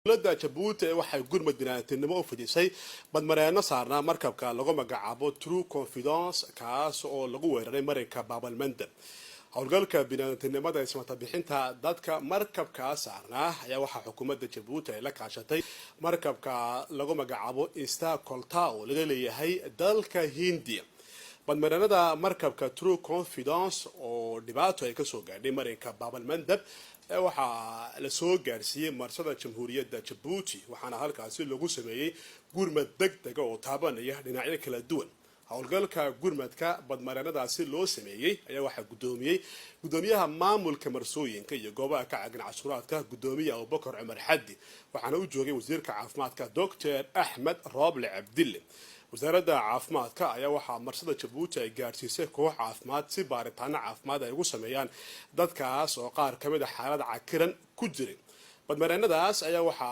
dowladda Jabuuti waxay gurmad bini'aadantinimo u fidisay badmareeno saarnaa markabka lagu magacaabo True Confidence kaas oo lagu weeraray marinka Bab el Mandeb. howlgalka bini'aadantinimada ee samata bixinta dadka markabka saarnaa ayaa waxaa xukuumadda Jabuuti ay la kaashatay markabka lagu magacaabo Star Colta oo laga leeyahay dalka Hindiya. badmareenada markabka True Confidence oo dhibaato ay ka soo gaadhay marinka Bab el Mandeb waxaa la soo gaarsiiyay marsada jamhuuriyadda Jabuuti waxaana halkaasi lagu sameeyay gurmad degdeg oo taabanaya dhinacyo kala duwan. howlgalka gurmadka badmareenadaasi loo sameeyay ayaa waxaa gudoomiyaha maamulka marsooyinka iyo goobaha ka caagan cashuuraadka gudoomiyaha Abubakar Cumar Xaddi waxaana u joogay wasiirka caafimaadka Dr. Ahmed Roble Abdille. wasaaradda caafimaadka ayaa waxaa marsada Jabuuti ay gaarsiisay koox caafimaad si baaritaano caafimaad ay ugu sameeyaan dadkaas oo qaar kamid ah xaalad cakiran ku jiray. badmareenadaas ayaa waxaa